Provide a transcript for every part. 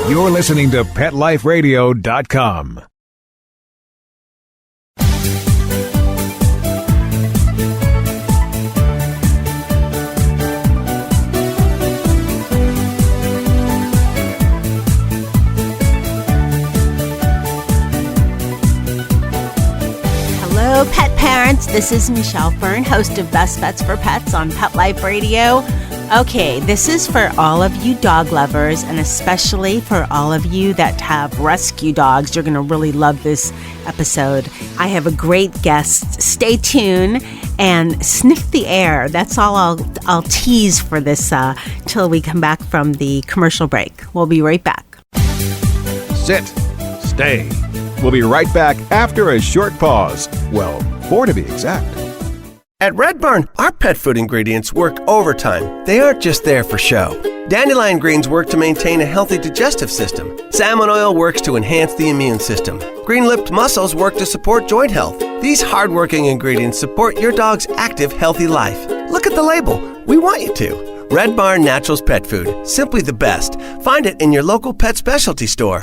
You're listening to PetLifeRadio.com. Hello, pet parents. This is Michelle Fern, host of Best Bets for Pets on Pet Life Radio. Okay, this is for all of you dog lovers, and especially for all of you that have rescue dogs. You're going to really love this episode. I have a great guest. Stay tuned and sniff the air. That's all I'll tease for this till we come back from the commercial break. We'll be right back. Sit. Stay. We'll be right back after a short pause. Well, 4 to be exact. At Red Barn, our pet food ingredients work overtime. They aren't just there for show. Dandelion greens work to maintain a healthy digestive system. Salmon oil works to enhance the immune system. Green-lipped mussels work to support joint health. These hard-working ingredients support your dog's active, healthy life. Look at the label. We want you to. Red Barn Naturals Pet Food. Simply the best. Find it in your local pet specialty store.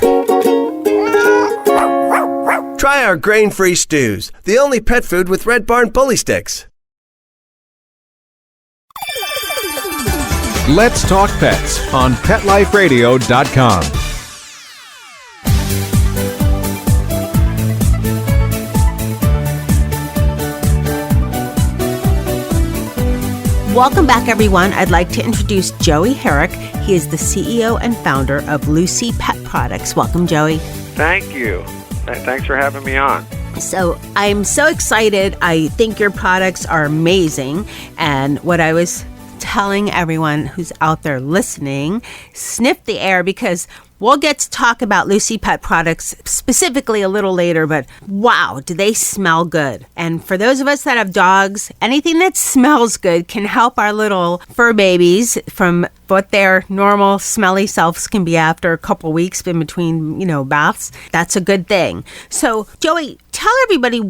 Try our grain-free stews, the only pet food with Red Barn bully sticks. Let's talk pets on PetLifeRadio.com. Welcome back, everyone. I'd like to introduce Joey Herrick. He is the CEO and founder of Lucy Pet Products. Welcome, Joey. Thank you. Thanks for having me on. So I'm so excited. I think your products are amazing. And what I was telling everyone who's out there listening, sniff the air, because we'll get to talk about Lucy Pet Products specifically a little later, but wow, do they smell good. And for those of us that have dogs, anything that smells good can help our little fur babies from what their normal smelly selves can be after a couple weeks in between, baths. That's a good thing. So, Joey, tell everybody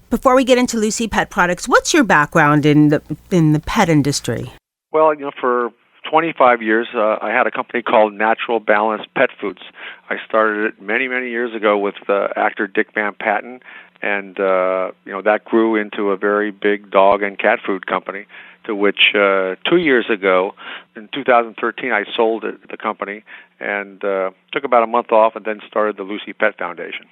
before we get into Lucy Pet Products, what's your background in the pet industry? Well, for 25 years, I had a company called Natural Balance Pet Foods. I started it many, many years ago with actor Dick Van Patten, and that grew into a very big dog and cat food company, to which 2 years ago, in 2013, I sold the company and took about a month off and then started the Lucy Pet Foundation.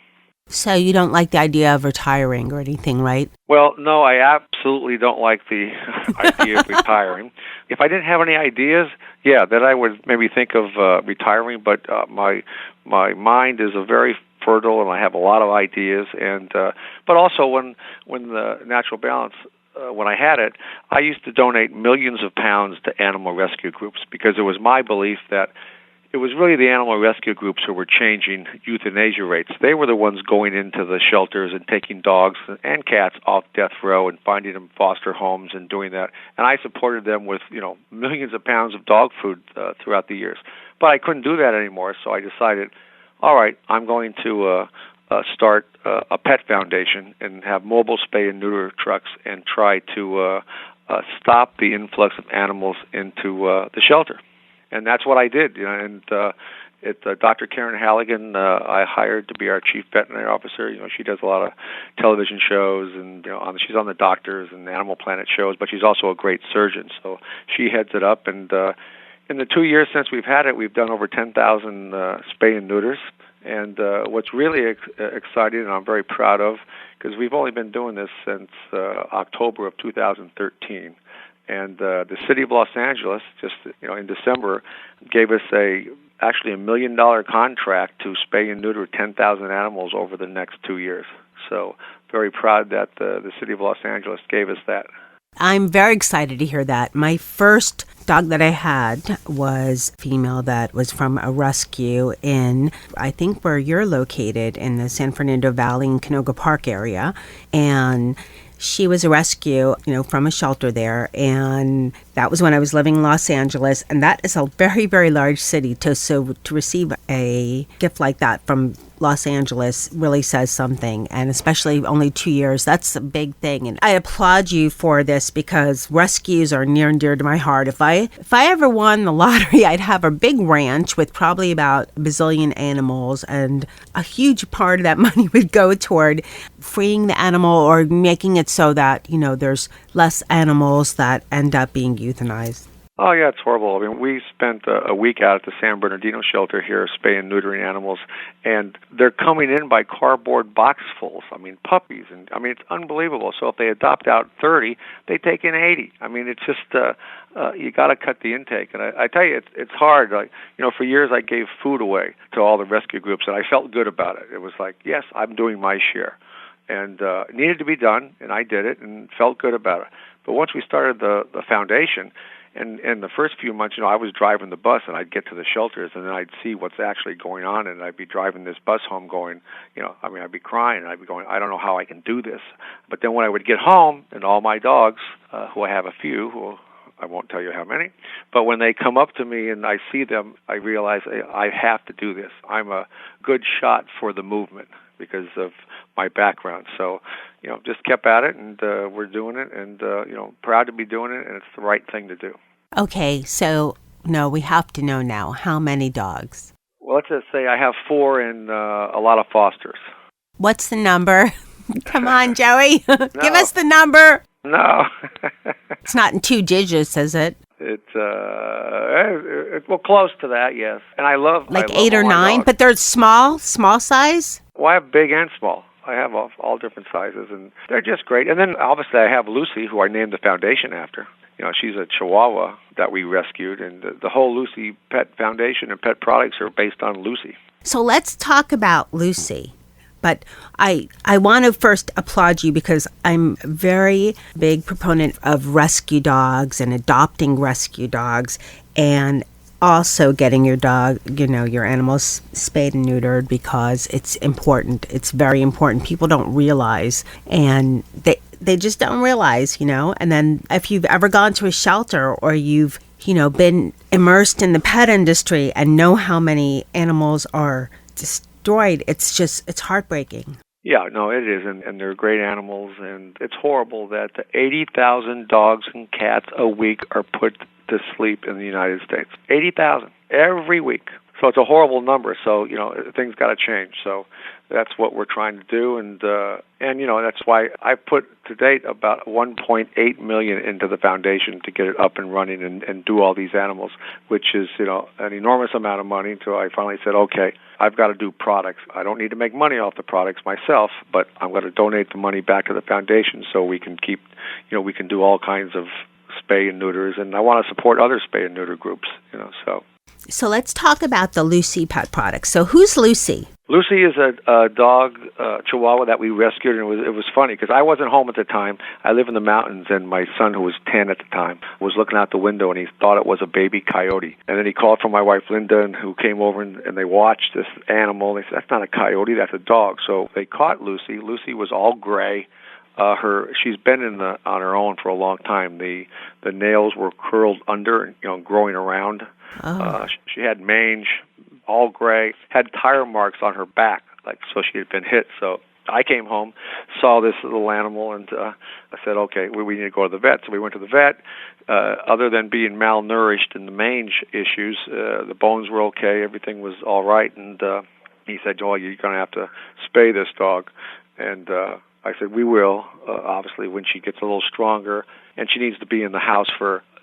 So you don't like the idea of retiring or anything, right? Well, no, I absolutely don't like the idea of retiring. If I didn't have any ideas, then I would maybe think of retiring, but my mind is very fertile and I have a lot of ideas. And but also when the Natural Balance, when I had it, I used to donate millions of pounds to animal rescue groups because it was my belief that it was really the animal rescue groups who were changing euthanasia rates. They were the ones going into the shelters and taking dogs and cats off death row and finding them foster homes and doing that. And I supported them with, millions of pounds of dog food throughout the years. But I couldn't do that anymore, so I decided, all right, I'm going to start a pet foundation and have mobile spay and neuter trucks and try to stop the influx of animals into the shelter. And that's what I did, and Dr. Karen Halligan, I hired to be our chief veterinary officer. She does a lot of television shows, and she's on the Doctors and Animal Planet shows, but she's also a great surgeon. So she heads it up, and in the 2 years since we've had it, we've done over 10,000 spay and neuters. And what's really exciting, and I'm very proud of, because we've only been doing this since October of 2013. And the city of Los Angeles, just in December, gave us actually $1 million contract to spay and neuter 10,000 animals over the next 2 years. So very proud that the city of Los Angeles gave us that. I'm very excited to hear that. My first dog that I had was a female that was from a rescue in, I think, where you're located in the San Fernando Valley and Canoga Park area. And she was a rescue, from a shelter there. And That was when I was living in Los Angeles, and that is a very, very large city. So to receive a gift like that from Los Angeles really says something, and especially only 2 years, that's a big thing. And I applaud you for this because rescues are near and dear to my heart. If I ever won the lottery, I'd have a big ranch with probably about a bazillion animals, and a huge part of that money would go toward freeing the animal or making it so that, there's less animals that end up being euthanized. Oh, yeah, it's horrible. I mean, we spent a week out at the San Bernardino shelter here, spaying and neutering animals, and they're coming in by cardboard boxfuls. I mean, puppies, and it's unbelievable. So if they adopt out 30, they take in 80. I mean, it's just you got to cut the intake. And I tell you, it's hard. For years I gave food away to all the rescue groups, and I felt good about it. It was like, yes, I'm doing my share, and it needed to be done, and I did it, and felt good about it. But once we started the foundation. And in the first few months, I was driving the bus, and I'd get to the shelters, and then I'd see what's actually going on, and I'd be driving this bus home going, I'd be crying, and I'd be going, I don't know how I can do this. But then when I would get home, and all my dogs, who I have a few, who I won't tell you how many, but when they come up to me and I see them, I realize I have to do this. I'm a good shot for the movement because of my background. So, just kept at it, and we're doing it, and, proud to be doing it, and it's the right thing to do. Okay, so, no, we have to know now, how many dogs? Well, let's just say I have 4 and a lot of fosters. What's the number? Come on, Joey. Give us the number. No. It's not in 2 digits, is it? It's close to that, yes. And I love 8 or 9, but they're small size? Well, I have big and small. I have all different sizes, and they're just great. And then, obviously, I have Lucy, who I named the foundation after. She's a Chihuahua that we rescued, and the whole Lucy Pet Foundation and pet products are based on Lucy. So let's talk about Lucy. But I want to first applaud you because I'm a very big proponent of rescue dogs and adopting rescue dogs, and also getting your dog, your animals spayed and neutered because it's important. It's very important. People don't realize, and they just don't realize, And then if you've ever gone to a shelter or you've, been immersed in the pet industry and know how many animals are destroyed, it's heartbreaking. Yeah, no, it is, and they're great animals, and it's horrible that the 80,000 dogs and cats a week are put to sleep in the United States. 80,000 every week. So it's a horrible number. So, things got to change. So that's what we're trying to do, and that's why I put to date about $1.8 million into the foundation to get it up and running and do all these animals, which is, an enormous amount of money until I finally said, okay, I've got to do products. I don't need to make money off the products myself, but I'm going to donate the money back to the foundation so we can keep, we can do all kinds of spay and neuters, and I want to support other spay and neuter groups, So let's talk about the Lucy pet products. So who's Lucy? Lucy is a dog, Chihuahua that we rescued, and it was funny because I wasn't home at the time. I live in the mountains, and my son, who was 10 at the time, was looking out the window, and he thought it was a baby coyote. And then he called for my wife, Linda, who came over, and they watched this animal. They said, that's not a coyote, that's a dog. So they caught Lucy. Lucy was all gray. She's been on her own for a long time. The nails were curled under, growing around. Oh. She had mange, all gray, had tire marks on her back, so she had been hit. So I came home, saw this little animal, and I said, okay, we need to go to the vet. So we went to the vet. Other than being malnourished and the mange issues, the bones were okay, everything was all right. And he said, Joel, you're going to have to spay this dog. And I said, we will, obviously, when she gets a little stronger, and she needs to be in the house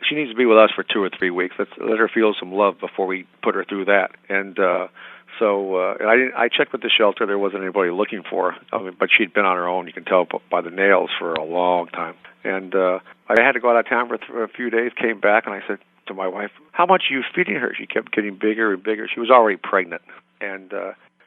she needs to be with us for 2 or 3 weeks. Let her feel some love before we put her through that. And and I checked with the shelter. There wasn't anybody looking for her, but she'd been on her own. You can tell by the nails for a long time. And I had to go out of town for a few days, came back, and I said to my wife, how much are you feeding her? She kept getting bigger and bigger. She was already pregnant. And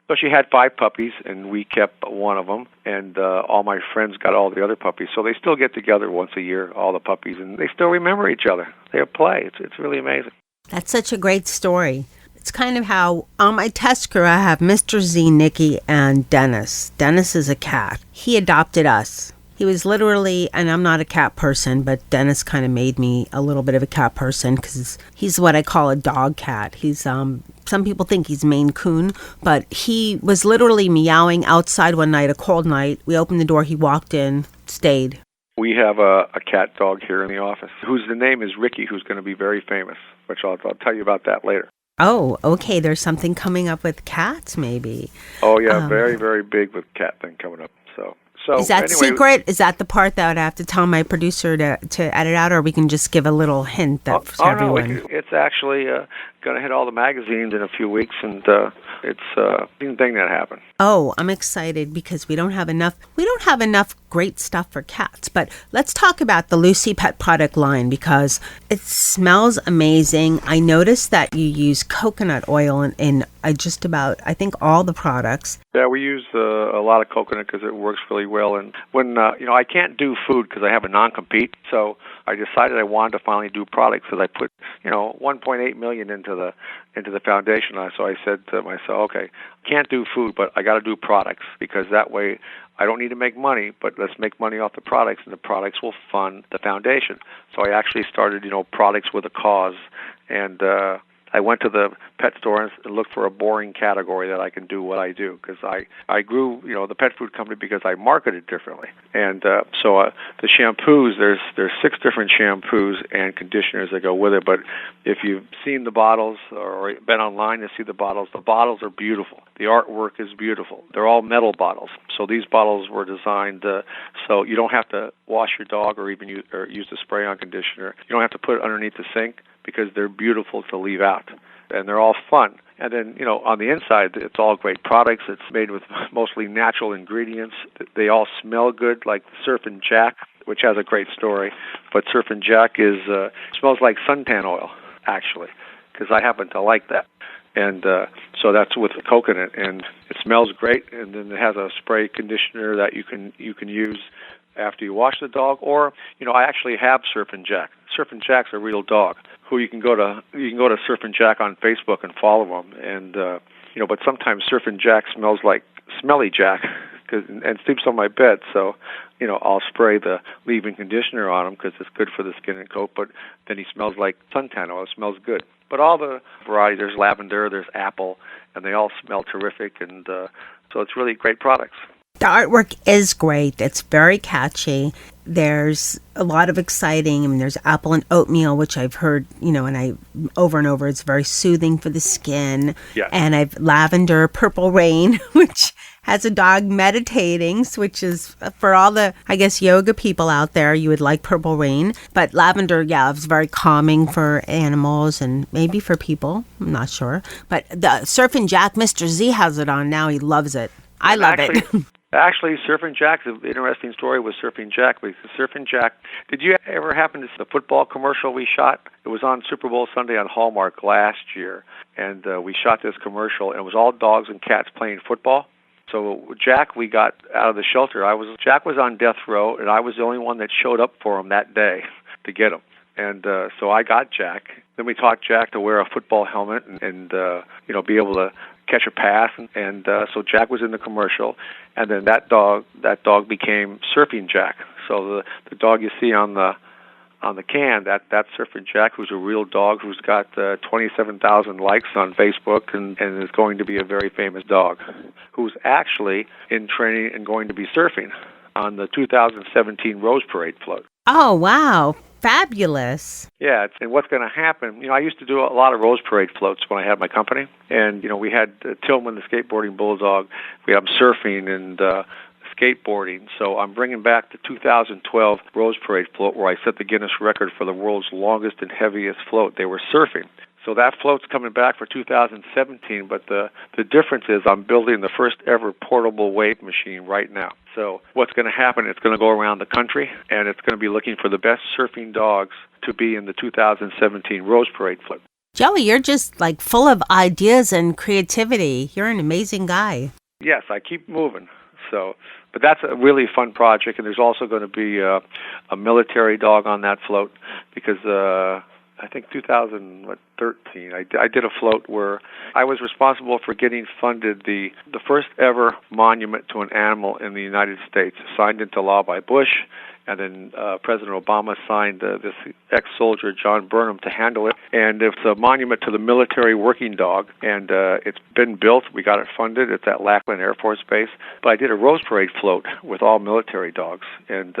so she had 5 puppies, and we kept one of them, and all my friends got all the other puppies. So they still get together once a year, all the puppies, and they still remember each other. They play. It's really amazing. That's such a great story. It's kind of how on my test crew I have Mr. Z, Nikki, and Dennis. Dennis is a cat. He adopted us. He was literally, and I'm not a cat person, but Dennis kind of made me a little bit of a cat person because he's what I call a dog cat. He's, some people think he's Maine Coon, but he was literally meowing outside one night, a cold night. We opened the door, he walked in, stayed. We have a cat dog here in the office whose the name is Ricky, who's going to be very famous, which I'll tell you about that later. Oh, okay. There's something coming up with cats, maybe. Oh, yeah, very, very big with cat thing coming up. So is that anyway, secret? Is that the part that I would have to tell my producer to edit out, or we can just give a little hint that for everyone? No, it's actually going to hit all the magazines in a few weeks, and it's a thing that happened. Oh, I'm excited because we don't have enough great stuff for cats. But let's talk about the Lucy Pet product line because it smells amazing. I noticed that you use coconut oil in just about, I think, all the products. Yeah, we use a lot of coconut because it works really well. And when I can't do food because I have a non-compete, so I decided I wanted to finally do products because I put $1.8 million into the foundation. So I said to myself, okay, can't do food, but I got to do products because that way I don't need to make money, but let's make money off the products, and the products will fund the foundation. So I actually started, products with a cause, and I went to the pet store and looked for a boring category that I can do what I do because I grew the pet food company because I marketed differently. And so the shampoos, there's 6 different shampoos and conditioners that go with it. But if you've seen the bottles or been online to see the bottles are beautiful. The artwork is beautiful. They're all metal bottles. So these bottles were designed so you don't have to wash your dog or even use the spray-on conditioner. You don't have to put it underneath the sink, because they're beautiful to leave out. And they're all fun. And then, on the inside, it's all great products. It's made with mostly natural ingredients. They all smell good, like Surfin' Jack, which has a great story. But Surfin' Jack smells like suntan oil, actually, because I happen to like that. And so that's with the coconut, and it smells great. And then it has a spray conditioner that you can use after you wash the dog. Or, I actually have Surfin' Jack. Surfin' Jack's a real dog who you can go to Surfin' Jack on Facebook and follow him. And but sometimes Surfin' Jack smells like Smelly Jack and sleeps on my bed. So I'll spray the leave-in conditioner on him because it's good for the skin and coat. But then he smells like suntan oil. It smells good. But all the varieties, there's lavender, there's apple, and they all smell terrific. And so it's really great products. The artwork is great. It's very catchy. There's a lot of exciting. There's apple and oatmeal, which I've heard, and over and over, it's very soothing for the skin. Yes. And I've lavender, purple rain, which has a dog meditating, which is for all the, I guess, yoga people out there, you would like purple rain. But lavender, it's very calming for animals and maybe for people. I'm not sure. But the Surfin' Jack, Mr. Z has it on now. He loves it. I love it. Actually, Surfin' Jack's an interesting story with Surfin' Jack. Because Surfin' Jack, did you ever happen to see the football commercial we shot? It was on Super Bowl Sunday on Hallmark last year, and we shot this commercial, and it was all dogs and cats playing football. So Jack, we got out of the shelter. Jack was on death row, and I was the only one that showed up for him that day to get him. And so I got Jack. Then we taught Jack to wear a football helmet and be able to catch a pass, and so Jack was in the commercial, and then that dog became Surfing Jack. So the dog you see on the can, that's Surfing Jack, who's a real dog who's got 27,000 likes on Facebook and is going to be a very famous dog, who's actually in training and going to be surfing on the 2017 Rose Parade float. Oh, wow. Fabulous. Yeah, and what's going to happen, I used to do a lot of Rose Parade floats when I had my company, and, we had Tillman, the skateboarding bulldog, we had him surfing and skateboarding, so I'm bringing back the 2012 Rose Parade float where I set the Guinness record for the world's longest and heaviest float. They were surfing. So that float's coming back for 2017, but the difference is I'm building the first ever portable wave machine right now. So what's going to happen, it's going to go around the country, and it's going to be looking for the best surfing dogs to be in the 2017 Rose Parade float. Joey, you're just like full of ideas and creativity. You're an amazing guy. Yes, I keep moving. But that's a really fun project, and there's also going to be a military dog on that float because I think 2013, I did a float where I was responsible for getting funded the first ever monument to an animal in the United States, signed into law by Bush, and then President Obama signed this ex-soldier, John Burnham, to handle it. And it's a monument to the military working dog, and it's been built. We got it funded. It's at Lackland Air Force Base. But I did a Rose Parade float with all military dogs, and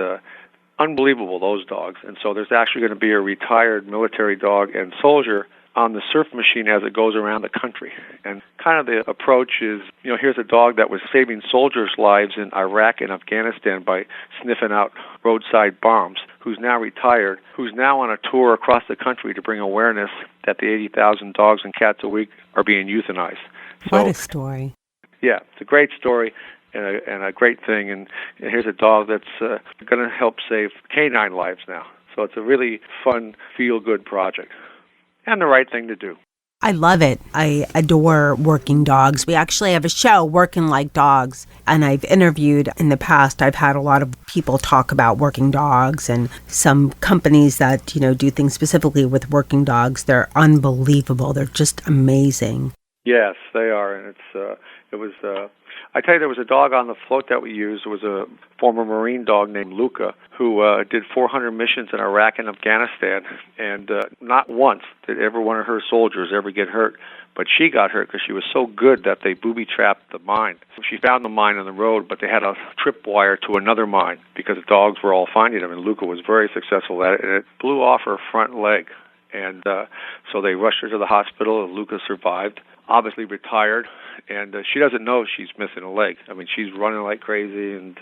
unbelievable, those dogs. And so there's actually going to be a retired military dog and soldier on the surf machine as it goes around the country. And kind of the approach is, here's a dog that was saving soldiers' lives in Iraq and Afghanistan by sniffing out roadside bombs, who's now retired, who's now on a tour across the country to bring awareness that the 80,000 dogs and cats a week are being euthanized. So, what a story. Yeah, it's a great story. And a great thing, and here's a dog that's going to help save canine lives now. So it's a really fun, feel-good project, and the right thing to do. I love it. I adore working dogs. We actually have a show, Working Like Dogs, and I've interviewed in the past. I've had a lot of people talk about working dogs and some companies that, do things specifically with working dogs. They're unbelievable. They're just amazing. Yes, they are, and I tell you, there was a dog on the float that we used. It was a former Marine dog named Luca who did 400 missions in Iraq and Afghanistan, and not once did ever one of her soldiers ever get hurt. But she got hurt because she was so good that they booby-trapped the mine. She found the mine on the road, but they had a tripwire to another mine because the dogs were all finding them, and Luca was very successful at it, and it blew off her front leg. And so they rushed her to the hospital, and Luca survived, obviously retired, and she doesn't know she's missing a leg. I mean, she's running like crazy, and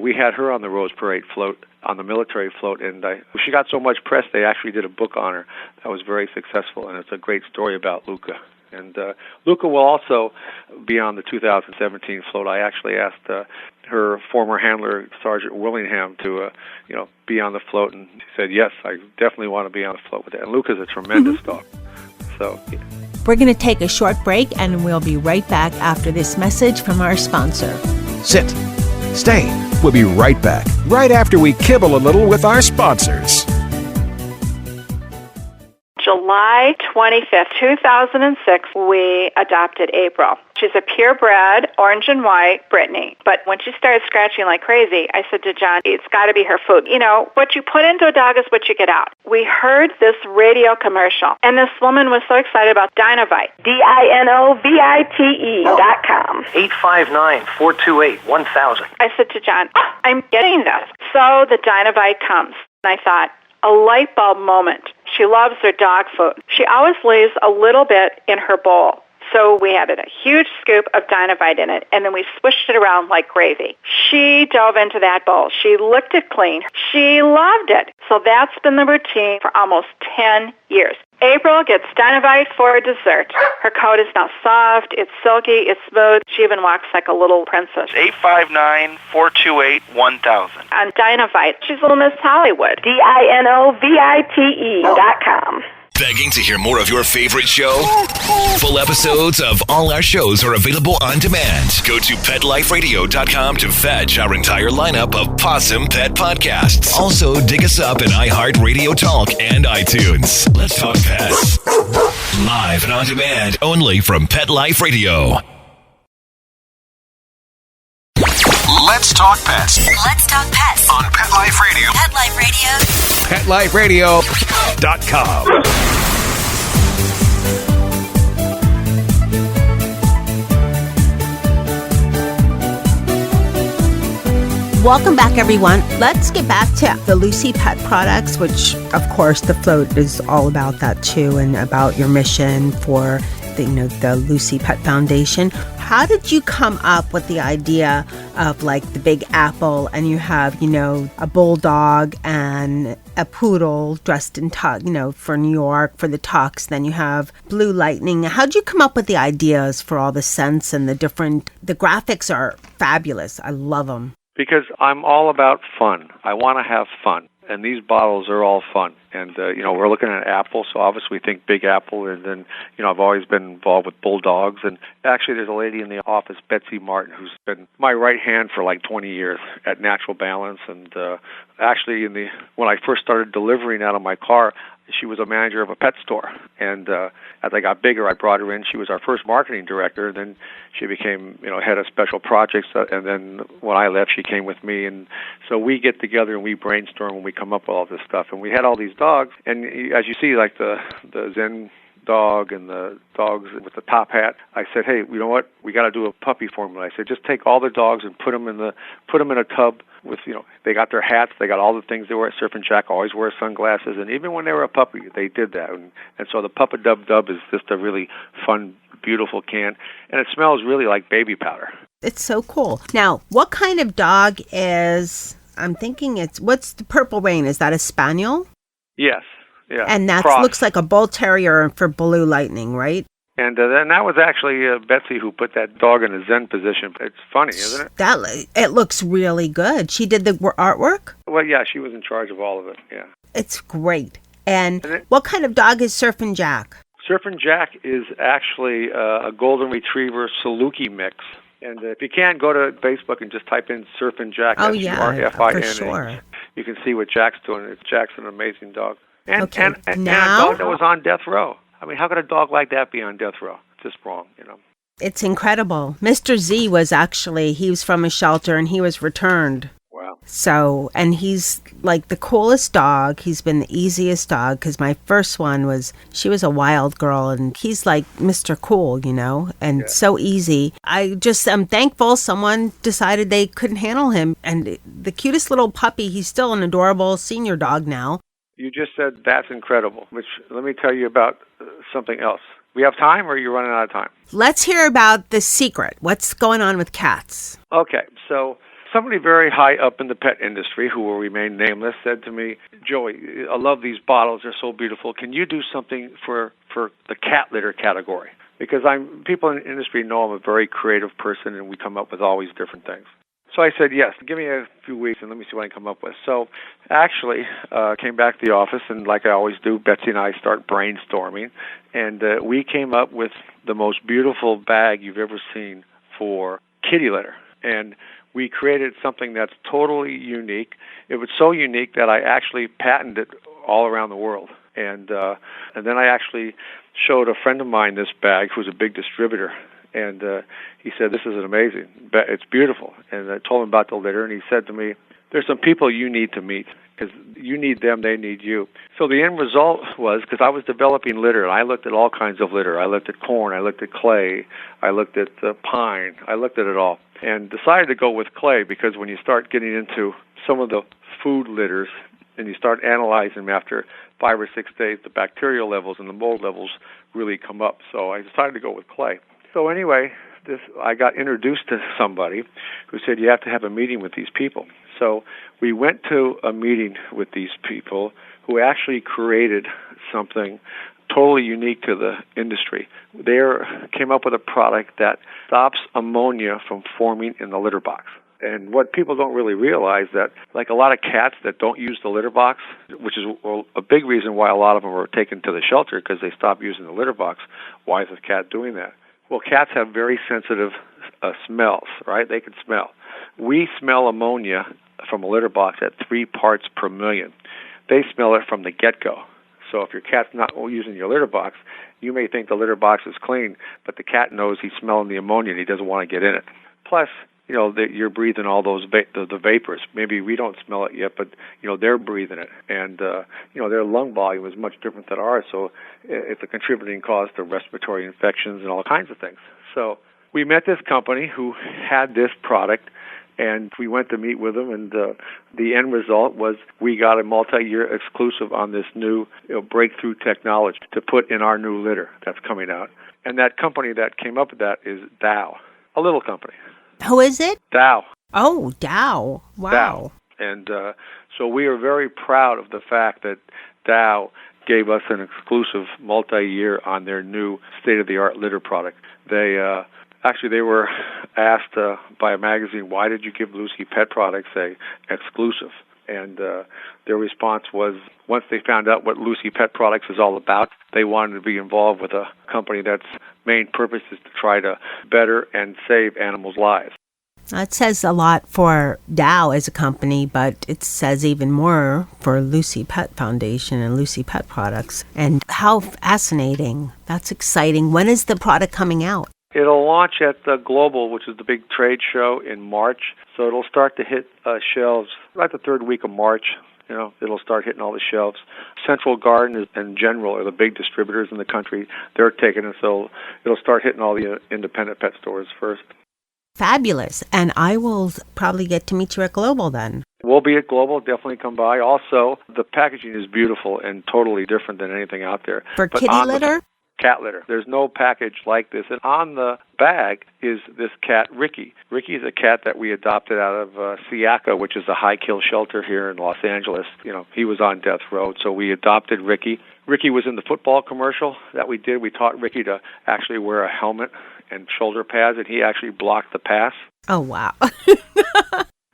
we had her on the Rose Parade float, on the military float, and she got so much press, they actually did a book on her that was very successful, and it's a great story about Luca. And Luca will also be on the 2017 float. I actually asked her former handler, Sergeant Willingham, to be on the float, and she said, yes, I definitely want to be on the float with that. And Luca's a tremendous dog. So, yeah. We're going to take a short break, and we'll be right back after this message from our sponsor. Sit. Stay. We'll be right back, right after we kibble a little with our sponsors. July 25th, 2006, we adopted April. She's a purebred, orange and white Brittany. But when she started scratching like crazy, I said to John, it's got to be her food. What you put into a dog is what you get out. We heard this radio commercial, and this woman was so excited about Dinovite. DINOVITE.com. 859-428-1000. I said to John, I'm getting this. So the Dinovite comes, and I thought, a light bulb moment. She loves her dog food. She always leaves a little bit in her bowl. So we added a huge scoop of Dinovite in it, and then we swished it around like gravy. She dove into that bowl. She licked it clean. She loved it. So that's been the routine for almost 10 years. April gets Dinovite for dessert. Her coat is now soft, it's silky, it's smooth. She even walks like a little princess. 859-428-1000. On Dinovite, she's Little Miss Hollywood. DINOVITE.com. Begging to hear more of your favorite show? Full episodes of all our shows are available on demand. Go to PetLifeRadio.com to fetch our entire lineup of Possum Pet podcasts. Also, dig us up in iHeartRadio Talk and iTunes. Let's Talk Pets. Live and on demand only from Pet Life Radio. Let's Talk Pets. Let's Talk Pets. On Pet Life Radio. Pet Life Radio. PetLifeRadio.com. Welcome back, everyone. Let's get back to the Lucy Pet products, which, of course, the float is all about that, too, and about your mission for the Lucy Pet Foundation. How did you come up with the idea of like the Big Apple, and you have, a bulldog and a poodle dressed in tux, for New York, for the tux. Then you have Blue Lightning. How did you come up with the ideas for all the scents and the graphics are fabulous. I love them. Because I'm all about fun. I want to have fun. And these bottles are all fun. And, we're looking at Apple, so obviously we think Big Apple. And then, I've always been involved with bulldogs. And actually there's a lady in the office, Betsy Martin, who's been my right hand for like 20 years at Natural Balance. And actually when I first started delivering out of my car, she was a manager of a pet store. And as I got bigger, I brought her in. She was our first marketing director. Then she became, head of special projects. And then when I left, she came with me. And so we get together and we brainstorm and we come up with all this stuff. And we had all these dogs. And as you see, like the Zen dog and the dogs with the top hat, I said, hey, you know what? We got to do a puppy formula. I said, just take all the dogs and put them in a tub with, they got their hats, they got all the things they wear. Surfing Jack always wears sunglasses, and even when they were a puppy, they did that. And so the Puppa Dub Dub is just a really fun, beautiful can, and it smells really like baby powder. It's so cool. Now, what kind of dog is? I'm thinking what's the Purple Rain? Is that a spaniel? Yes. Yeah, and that looks like a bull terrier for Blue Lightning, right? And then that was actually Betsy who put that dog in a Zen position. It's funny, isn't it? It looks really good. She did the artwork? Well, yeah, she was in charge of all of it, yeah. It's great. And what kind of dog is Surfing Jack? Surfing Jack is actually a golden retriever Saluki mix. And if you can, go to Facebook and just type in Surfing Jack. Oh, yeah, for sure. You can see what Jack's doing. Jack's an amazing dog. And a now, dog that was on death row. I mean, how could a dog like that be on death row? Just wrong, It's incredible. Mr. Z he was from a shelter and he was returned. Wow. So, and he's like the coolest dog. He's been the easiest dog because my first one she was a wild girl and he's like Mr. Cool, and so easy. I'm thankful someone decided they couldn't handle him. And the cutest little puppy, he's still an adorable senior dog now. You just said that's incredible, which let me tell you about something else. We have time, or are you running out of time? Let's hear about the secret. What's going on with cats? Okay, so somebody very high up in the pet industry, who will remain nameless, said to me, Joey, I love these bottles. They're so beautiful. Can you do something for the cat litter category? Because people in the industry know I'm a very creative person, and we come up with always different things. So I said, yes, give me a few weeks and let me see what I can come up with. So actually came back to the office, and like I always do, Betsy and I start brainstorming, and we came up with the most beautiful bag you've ever seen for kitty litter. And we created something that's totally unique. It was so unique that I actually patented it all around the world. And then I actually showed a friend of mine this bag who's a big distributor. And he said, this is amazing. It's beautiful. And I told him about the litter, and he said to me, there's some people you need to meet because you need them, they need you. So the end result was, because I was developing litter, and I looked at all kinds of litter. I looked at corn, I looked at clay, I looked at pine, I looked at it all, and decided to go with clay because when you start getting into some of the food litters and you start analyzing them after 5 or 6 days, the bacterial levels and the mold levels really come up. So I decided to go with clay. So anyway, I got introduced to somebody who said, you have to have a meeting with these people. So we went to a meeting with these people who actually created something totally unique to the industry. They came up with a product that stops ammonia from forming in the litter box. And what people don't really realize that, like a lot of cats that don't use the litter box, which is a big reason why a lot of them were taken to the shelter because they stopped using the litter box. Why is a cat doing that? Well, cats have very sensitive smells, right? They can smell. We smell ammonia from a litter box at 3 parts per million. They smell it from the get-go. So if your cat's not using your litter box, you may think the litter box is clean, but the cat knows he's smelling the ammonia and he doesn't want to get in it. Plus, you're breathing all those the vapors. Maybe we don't smell it yet, but they're breathing it, and their lung volume is much different than ours, so it's a contributing cause to respiratory infections and all kinds of things. So we met this company who had this product, and we went to meet with them, and the end result was we got a multi-year exclusive on this new breakthrough technology to put in our new litter that's coming out. And that company that came up with that is Dow, a little company. Who is it? Dow. Oh, Dow. Wow. Dow. And so we are very proud of the fact that Dow gave us an exclusive multi-year on their new state-of-the-art litter product. They were asked by a magazine, why did you give Lucy Pet Products a exclusive? And their response was, once they found out what Lucy Pet Products is all about, they wanted to be involved with a company that's main purpose is to try to better and save animals' lives. That says a lot for Dow as a company, but it says even more for Lucy Pet Foundation and Lucy Pet Products. And how fascinating. That's exciting. When is the product coming out? It'll launch at the Global, which is the big trade show in March. So it'll start to hit shelves right the third week of March. It'll start hitting all the shelves. Central Garden and General are the big distributors in the country. They're taking it, so it'll start hitting all the independent pet stores first. Fabulous. And I will probably get to meet you at Global then. We'll be at Global. Definitely come by. Also, the packaging is beautiful and totally different than anything out there. For kitty litter? Cat litter. There's no package like this. And on the bag is this cat, Ricky. Ricky is a cat that we adopted out of Siaka, which is a high-kill shelter here in Los Angeles. He was on death row, so we adopted Ricky. Ricky was in the football commercial that we did. We taught Ricky to actually wear a helmet and shoulder pads, and he actually blocked the pass. Oh, wow.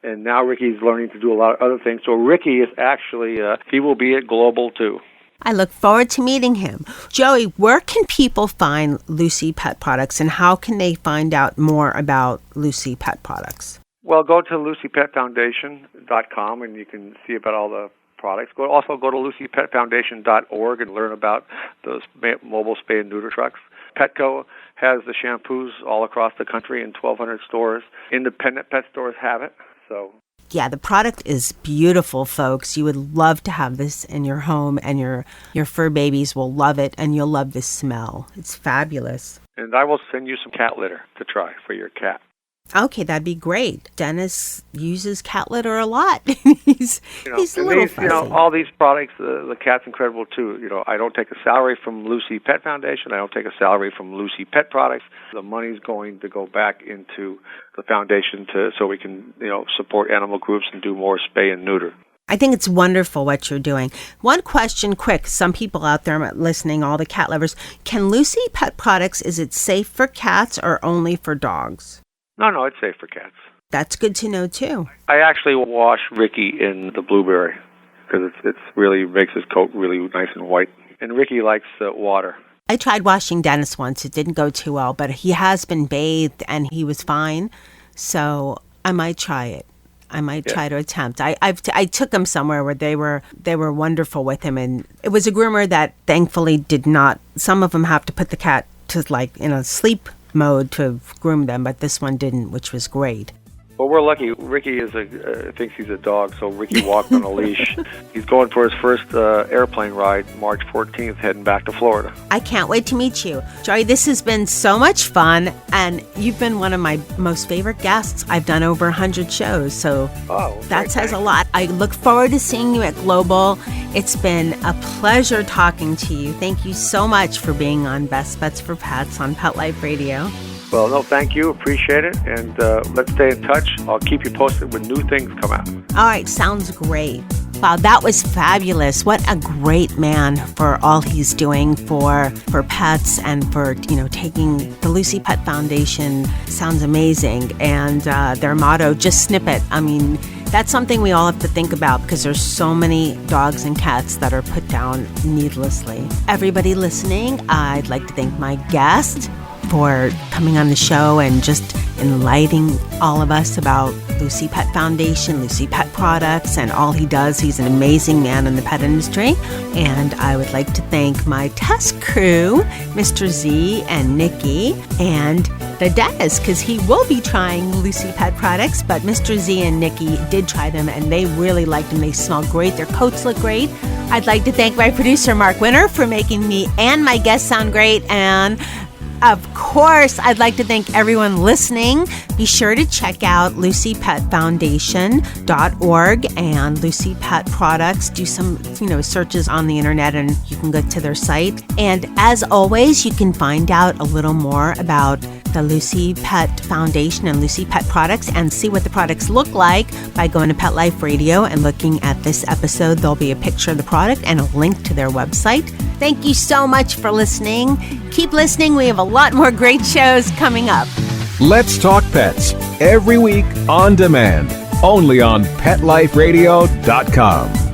And now Ricky's learning to do a lot of other things. So Ricky is actually, he will be at Global, too. I look forward to meeting him. Joey, where can people find Lucy Pet Products, and how can they find out more about Lucy Pet Products? Well, go to LucyPetFoundation.com, and you can see about all the products. Also go to LucyPetFoundation.org and learn about those mobile spay and neuter trucks. Petco has the shampoos all across the country in 1,200 stores. Independent pet stores have it. So. Yeah, the product is beautiful, folks. You would love to have this in your home, and your fur babies will love it, and you'll love the smell. It's fabulous. And I will send you some cat litter to try for your cat. Okay, that'd be great. Dennis uses cat litter a lot. he's a little fussy. All these products, the cat's incredible too. I don't take a salary from Lucy Pet Foundation. I don't take a salary from Lucy Pet Products. The money's going to go back into the foundation so we can, support animal groups and do more spay and neuter. I think it's wonderful what you're doing. One question, quick. Some people out there listening, all the cat lovers. Can Lucy Pet Products, is it safe for cats or only for dogs? No, it's safe for cats. That's good to know, too. I actually wash Ricky in the blueberry because it's really makes his coat really nice and white. And Ricky likes water. I tried washing Dennis once. It didn't go too well, but he has been bathed and he was fine. So I might try it. I might try to attempt. I took him somewhere where they were wonderful with him, and it was a groomer that thankfully did not. Some of them have to put the cat to in a sleep mode to groom them, but this one didn't, which was great. Well, we're lucky. Ricky thinks he's a dog, so Ricky walked on a leash. He's going for his first airplane ride March 14th, heading back to Florida. I can't wait to meet you. Joey, this has been so much fun, and you've been one of my most favorite guests. I've done over 100 shows, so that says a lot. I look forward to seeing you at Global. It's been a pleasure talking to you. Thank you so much for being on Best Bets for Pets on Pet Life Radio. Well, no, thank you. Appreciate it. And let's stay in touch. I'll keep you posted when new things come out. All right. Sounds great. Wow, that was fabulous. What a great man for all he's doing for pets and for, taking the Lucy Pet Foundation. Sounds amazing. And their motto, just snip it. I mean, that's something we all have to think about because there's so many dogs and cats that are put down needlessly. Everybody listening, I'd like to thank my guest for coming on the show and just enlightening all of us about Lucy Pet Foundation, Lucy Pet Products, and all he does. He's an amazing man in the pet industry. And I would like to thank my test crew, Mr. Z and Nikki, and the dentist, because he will be trying Lucy Pet Products, but Mr. Z and Nikki did try them, and they really liked them. They smell great. Their coats look great. I'd like to thank my producer, Mark Winter, for making me and my guests sound great. And of course, I'd like to thank everyone listening. Be sure to check out LucyPetFoundation.org and Lucy Pet Products. Do some, searches on the internet and you can go to their site. And as always, you can find out a little more about the Lucy Pet Foundation and Lucy Pet Products and see what the products look like by going to Pet Life Radio and looking at this episode. There'll be a picture of the product and a link to their website. Thank you so much for listening. Keep listening. We have a lot more great shows coming up. Let's Talk Pets every week on demand, only on PetLifeRadio.com.